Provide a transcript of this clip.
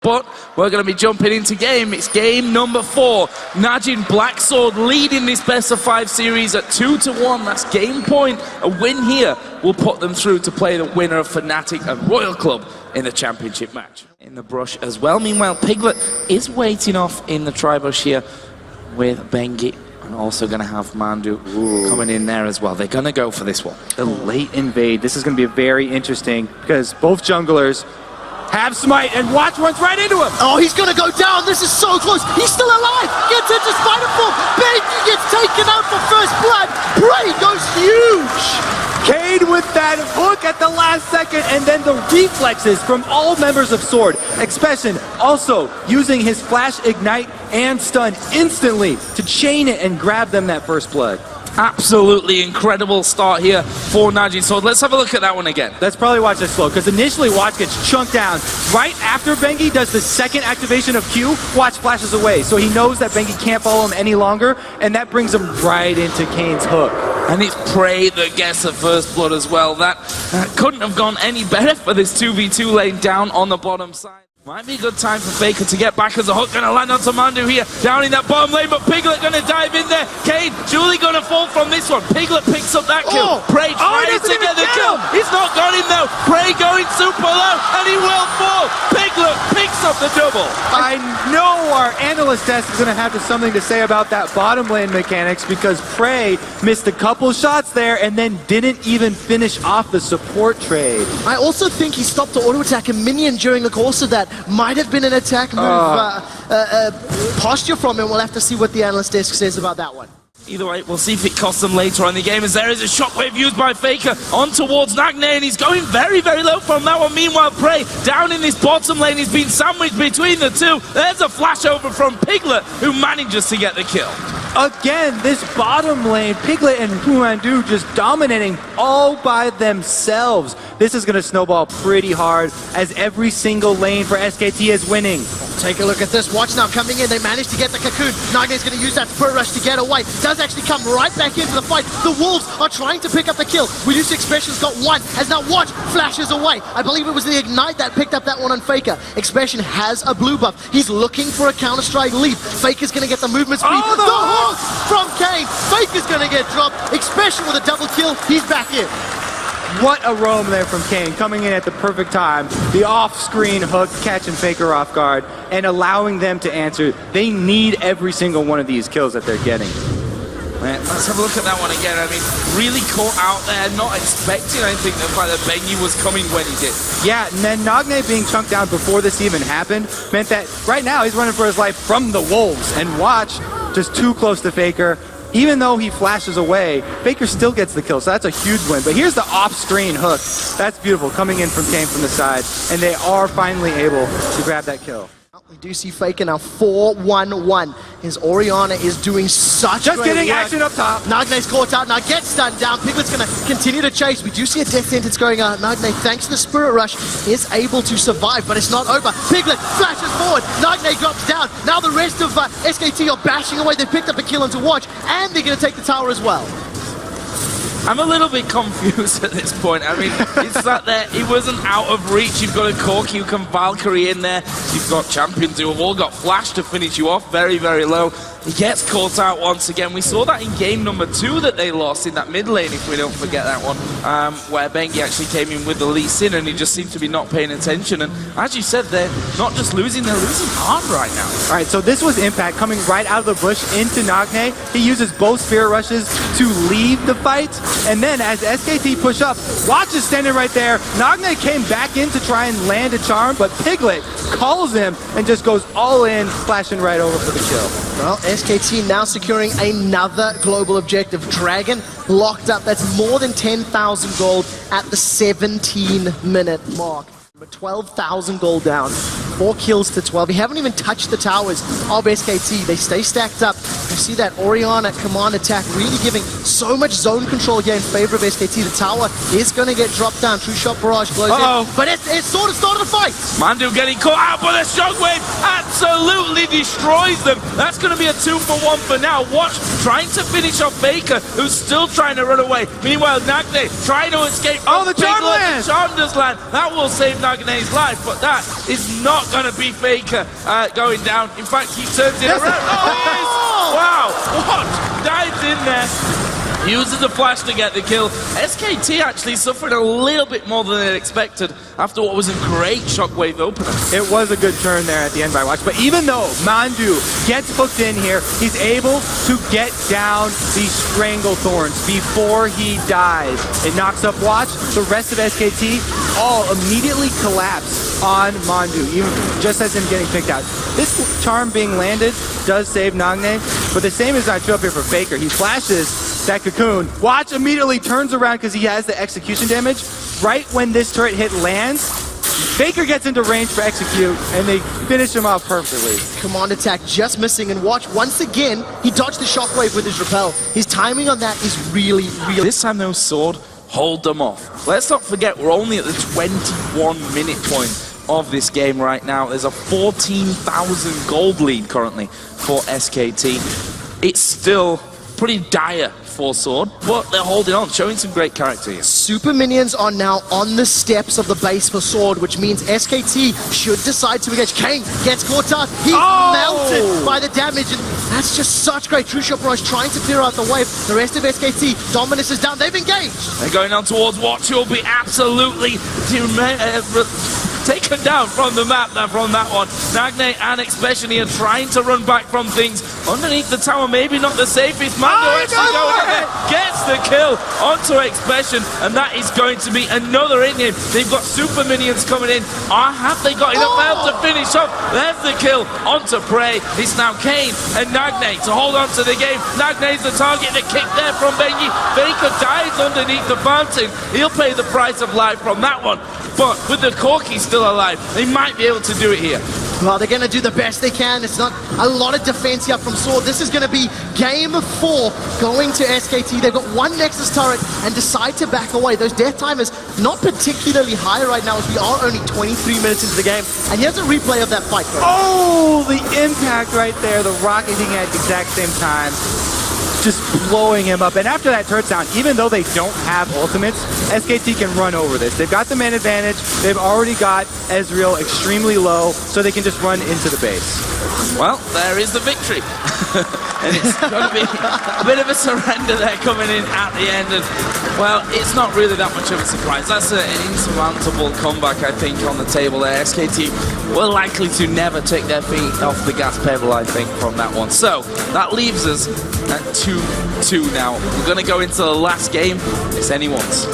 But we're going to be jumping into game. It's game number 4. Najin Black Sword leading this best of 5 series at 2-1. That's game point. A win here will put them through to play the winner of Fnatic and Royal Club in the championship match. In the brush as well. Meanwhile, Piglet is waiting off in the tri-bush here with Bengi. And also going to have Mandu coming in there as well. They're going to go for this one. The late invade. This is going to be very interesting because both junglers have smite, and Watch runs right into him. Oh, he's gonna go down. This is so close. He's still alive. Gets into Spiderfall. Bengi gets taken out for first blood. Bray goes huge. Cade with that hook at the last second, and then the reflexes from all members of Sword. Expression also using his flash, ignite, and stun instantly to chain it and grab them that first blood. Absolutely incredible start here for Najin Sword. Let's have a look at that one again. Let's probably watch this slow, because initially Watch gets chunked down. Right after Bengi does the second activation of Q, Watch flashes away. So he knows that Bengi can't follow him any longer, and that brings him right into Kane's hook. And it's Prey that gets the first blood as well. That couldn't have gone any better for this 2v2 lane down on the bottom side. Might be a good time for Faker to get back as a hook. Gonna land onto Mandu here, down in that bottom lane, but Piglet gonna dive in there. Cade, Julie gonna fall from this one. Piglet picks up that kill. Prey tries to get the kill. He's not got him though. Prey going super low, and he will fall. Piglet picks up the double. I know our analyst desk is gonna have something to say about that bottom lane mechanics, because Prey missed a couple shots there and then didn't even finish off the support trade. I also think he stopped to auto attack a minion during the course of that. Might have been an attack move posture from him. We'll have to see what the analyst desk says about that one. Either way, we'll see if it costs them later on in the game, as there is a shockwave used by Faker on towards Nagne, and he's going very, very low from that one. Meanwhile, Prey down in this bottom lane. He's been sandwiched between the two. There's a flash over from Piglet, who manages to get the kill. Again, this bottom lane, Piglet and Huandu just dominating all by themselves. This is going to snowball pretty hard, as every single lane for SKT is winning. Take a look at this. Watch now coming in. They managed to get the cocoon. Nagne's going to use that spur rush to get away. Does actually come right back into the fight. The Wolves are trying to pick up the kill. Reduced Expression's got one. As now Watch flashes away. I believe it was the Ignite that picked up that one on Faker. Expression has a blue buff. He's looking for a Counter-Strike lead. Faker's going to get the movement speed. Oh, the hook from Kane. Faker's going to get dropped. Expression with a double kill. He's back in. What a roam there from Kane, coming in at the perfect time. The off-screen hook, catching Faker off guard, and allowing them to answer. They need every single one of these kills that they're getting. Man, let's have a look at that one again. I mean, really caught out there, not expecting, I think, the fact that Bengi was coming when he did. Yeah, and then Nagne being chunked down before this even happened meant that right now he's running for his life from the Wolves. And Watch, just too close to Faker. Even though he flashes away, Faker still gets the kill, so that's a huge win. But here's the off-screen hook. That's beautiful, coming in from Kane from the side, and they are finally able to grab that kill. We do see Faker now 4-1-1. His Orianna is doing such Just great getting work. action up top. Nagne's caught out, now gets stunned down. Piglet's going to continue to chase. We do see a death sentence going on. Nagne, thanks to the Spirit Rush, is able to survive, but it's not over. Piglet flashes forward. Nagne drops down. Now the rest of SKT are bashing away. They picked up a kill into Watch, and they're going to take the tower as well. I'm a little bit confused at this point. I mean, it's that there, he wasn't out of reach. You've got a Cork, you can Valkyrie in there. You've got champions who have all got flash to finish you off very, very low. He gets caught out once again. We saw that in game number 2 that they lost in that mid lane, if we don't forget that one, where Bengi actually came in with the Lee Sin, and he just seemed to be not paying attention. And as you said, they're not just losing, they're losing hard right now. All right, so this was Impact coming right out of the bush into Nagne. He uses both Spirit Rushes to leave the fight, and then as SKT push up, Watch is standing right there. Nagne came back in to try and land a charm, but Piglet calls him and just goes all in, flashing right over for the kill. Well, SKT now securing another global objective. Dragon locked up. That's more than 10,000 gold at the 17-minute mark. But 12,000 gold down. 4 kills to 12. We haven't even touched the towers of SKT. They stay stacked up. They're see that Orion at command attack really giving so much zone control here in favor of SKT. The tower is going to get dropped down. True shot barrage blows in. But it's sort of started a fight. Mandu getting caught out, but the shockwave absolutely destroys them. That's going to be a 2-for-1 for now. Watch, trying to finish off Faker, who's still trying to run away. Meanwhile, Nagne trying to escape. Oh, the charm land! Charm does land. That will save Nagne's life, but that is not going to be Faker going down. In fact, he turns it around. Oh, he is! Wow, what? Dives in there. Uses the flash to get the kill. SKT actually suffering a little bit more than they expected after what was a great shockwave opener. It was a good turn there at the end by Watch, but even though Mandu gets hooked in here, he's able to get down these Stranglethorns before he dies. It knocks up Watch. The rest of SKT all immediately collapse on Mandu, even just as him getting picked out. This charm being landed does save Nagne, but the same is not true up here for Faker. He flashes that cocoon. Watch immediately turns around because he has the execution damage. Right when this turret hit lands, Faker gets into range for execute, and they finish him off perfectly. Command attack just missing, and Watch, once again, he dodged the shockwave with his repel. His timing on that is really, really... This time, though, Sword, hold them off. Let's not forget, we're only at the 21-minute point of this game right now. There's a 14,000 gold lead currently for SKT. It's still pretty dire for Sword, but they're holding on, showing some great character here. Super minions are now on the steps of the base for Sword, which means SKT should decide to engage. Kane gets caught up. He's melted by the damage, and that's just such great. True shot barrage trying to clear out the wave. The rest of SKT, Dominus is down. They've engaged. They're going on towards Watch, who will be absolutely taken down from the map now from that one. Nagne and especially are trying to run back from things underneath the tower. Maybe not the safest. Mando actually going in there, gets the kill onto Expression, and that is going to be another in him. They've got super minions coming in. Have they got enough help to finish off? There's the kill onto Prey. It's now Kane and Nagne to hold on to the game. Nagne's the target. The kick there from Benji. Faker dies underneath the fountain. He'll pay the price of life from that one. But with the Corki still alive, they might be able to do it here. Well, they're going to do the best they can. It's not a lot of defense here from Sword. This is going to be game 4 going to SKT. They've got one Nexus turret and decide to back away. Those death timers not particularly high right now as we are only 23 minutes into the game. And here's a replay of that fight. Oh, the impact right there. The rocket hitting at the exact same time. Just blowing him up. And after that turret down, even though they don't have ultimates, SKT can run over this. They've got the man advantage. They've already got Ezreal extremely low, so they can just run into the base. Well, there is the victory. And it's going to be a bit of a surrender there coming in at the end. And, well, it's not really that much of a surprise. That's an insurmountable comeback, I think, on the table there. SKT were likely to never take their feet off the gas pedal, I think, from that one. So that leaves us at 2-2 now. We're going to go into the last game. It's anyone's.